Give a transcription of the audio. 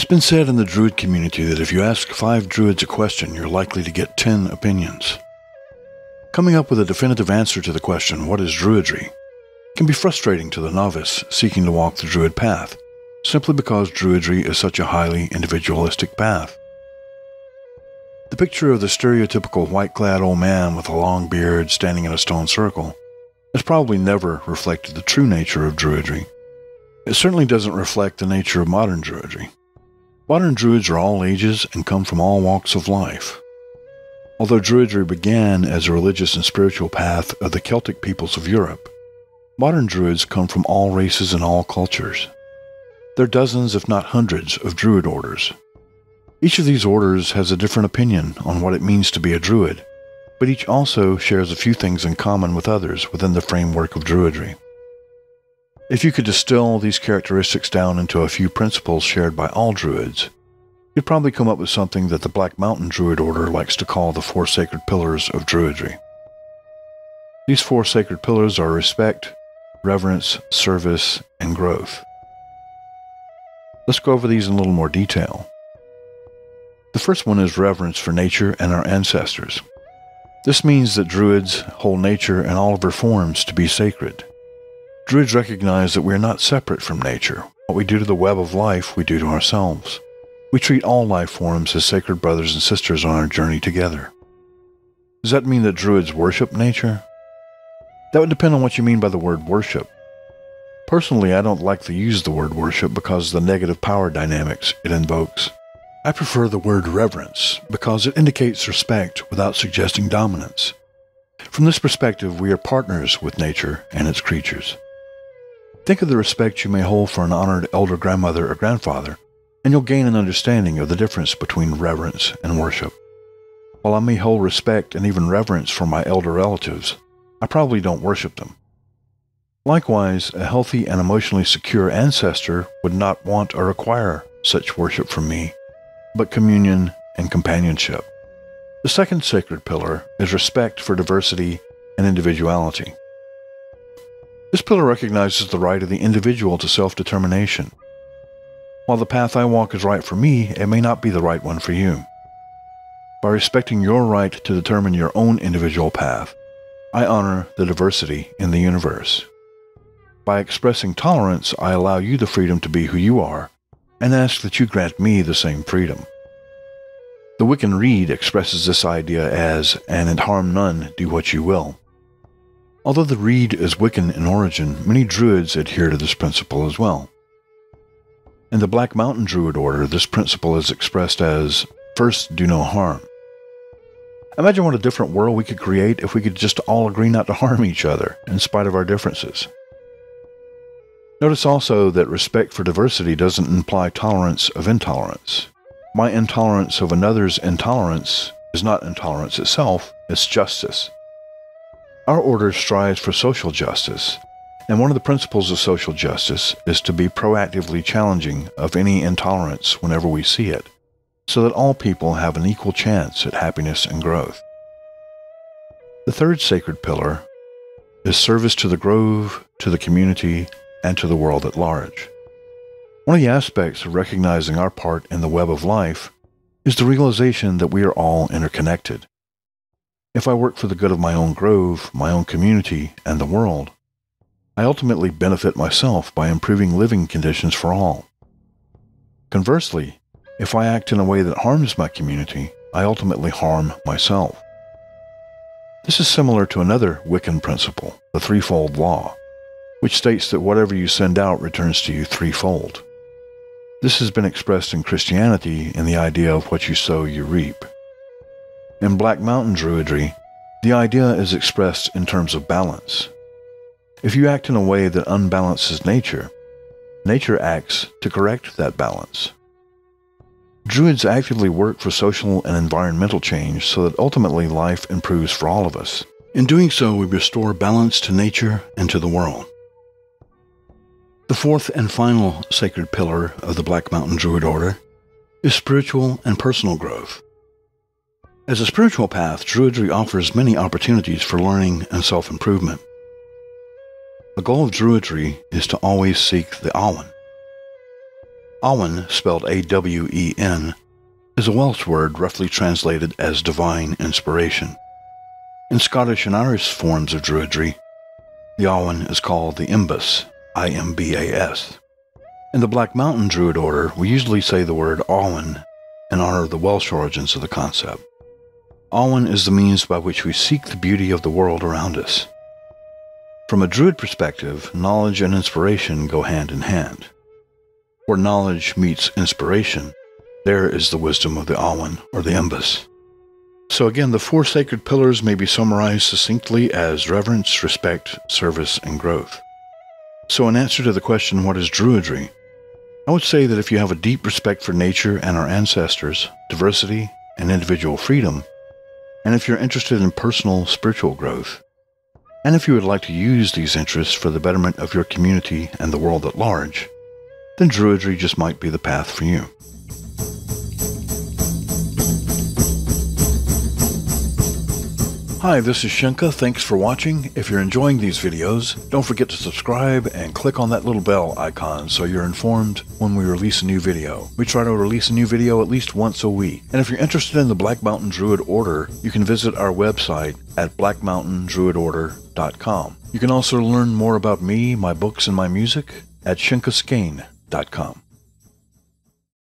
been said in the Druid community that if you ask 5 Druids a question, you're likely to get 10 opinions. Coming up with a definitive answer to the question, what is Druidry, can be frustrating to the novice seeking to walk the Druid Path, simply because Druidry is such a highly individualistic path. The picture of the stereotypical white-clad old man with a long beard standing in a stone circle has probably never reflected the true nature of Druidry. It certainly doesn't reflect the nature of modern Druidry. Modern Druids are all ages and come from all walks of life. Although Druidry began as a religious and spiritual path of the Celtic peoples of Europe, modern Druids come from all races and all cultures. There are dozens, if not hundreds, of Druid orders. Each of these orders has a different opinion on what it means to be a Druid, but each also shares a few things in common with others within the framework of Druidry. If you could distill these characteristics down into a few principles shared by all Druids, you'd probably come up with something that the Black Mountain Druid Order likes to call the 4 sacred pillars of Druidry. These 4 sacred pillars are respect, reverence, service, and growth. Let's go over these in a little more detail. The first one is reverence for nature and our ancestors. This means that Druids hold nature in all of her forms to be sacred. Druids recognize that we are not separate from nature. What we do to the web of life, we do to ourselves. We treat all life forms as sacred brothers and sisters on our journey together. Does that mean that Druids worship nature? That would depend on what you mean by the word worship. Personally, I don't like to use the word worship because of the negative power dynamics it invokes. I prefer the word reverence because it indicates respect without suggesting dominance. From this perspective, we are partners with nature and its creatures. Think of the respect you may hold for an honored elder grandmother or grandfather, and you'll gain an understanding of the difference between reverence and worship. While I may hold respect and even reverence for my elder relatives, I probably don't worship them. Likewise, a healthy and emotionally secure ancestor would not want or require such worship from me, but communion and companionship. The second sacred pillar is respect for diversity and individuality. This pillar recognizes the right of the individual to self-determination. While the path I walk is right for me, it may not be the right one for you. By respecting your right to determine your own individual path, I honor the diversity in the universe. By expressing tolerance, I allow you the freedom to be who you are, and ask that you grant me the same freedom. The Wiccan Rede expresses this idea as, and harm none, do what you will. Although the Rede is Wiccan in origin, many Druids adhere to this principle as well. In the Black Mountain Druid Order, this principle is expressed as, first, do no harm. Imagine what a different world we could create if we could just all agree not to harm each other, in spite of our differences. Notice also that respect for diversity doesn't imply tolerance of intolerance. My intolerance of another's intolerance is not intolerance itself, it's justice. Our order strives for social justice, and one of the principles of social justice is to be proactively challenging of any intolerance whenever we see it, so that all people have an equal chance at happiness and growth. The third sacred pillar is service to the grove, to the community, and to the world at large. One of the aspects of recognizing our part in the web of life is the realization that we are all interconnected. If I work for the good of my own grove, my own community, and the world, I ultimately benefit myself by improving living conditions for all. Conversely, if I act in a way that harms my community, I ultimately harm myself. This is similar to another Wiccan principle, the threefold law, which states that whatever you send out returns to you threefold. This has been expressed in Christianity in the idea of what you sow, you reap. In Black Mountain Druidry, the idea is expressed in terms of balance. If you act in a way that unbalances nature, nature acts to correct that balance. Druids actively work for social and environmental change so that ultimately life improves for all of us. In doing so, we restore balance to nature and to the world. The fourth and final sacred pillar of the Black Mountain Druid Order is spiritual and personal growth. As a spiritual path, Druidry offers many opportunities for learning and self-improvement. The goal of Druidry is to always seek the Awen. Awen, spelled A-W-E-N, is a Welsh word roughly translated as divine inspiration. In Scottish and Irish forms of Druidry, the Awen is called the Imbas, I-M-B-A-S. In the Black Mountain Druid Order, we usually say the word Awen in honor of the Welsh origins of the concept. Awen is the means by which we seek the beauty of the world around us. From a Druid perspective, knowledge and inspiration go hand in hand. Where knowledge meets inspiration, there is the wisdom of the Awen, or the Imbas. So again, the four sacred pillars may be summarized succinctly as reverence, respect, service, and growth. So in answer to the question, what is Druidry? I would say that if you have a deep respect for nature and our ancestors, diversity, and individual freedom, and if you're interested in personal spiritual growth, and if you would like to use these interests for the betterment of your community and the world at large, then Druidry just might be the path for you. Hi, this is Shinka. Thanks for watching. If you're enjoying these videos, don't forget to subscribe and click on that little bell icon so you're informed when we release a new video. We try to release a new video at least once a week. And if you're interested in the Black Mountain Druid Order, you can visit our website at blackmountaindruidorder.com. You can also learn more about me, my books, and my music at shinkaskane.com.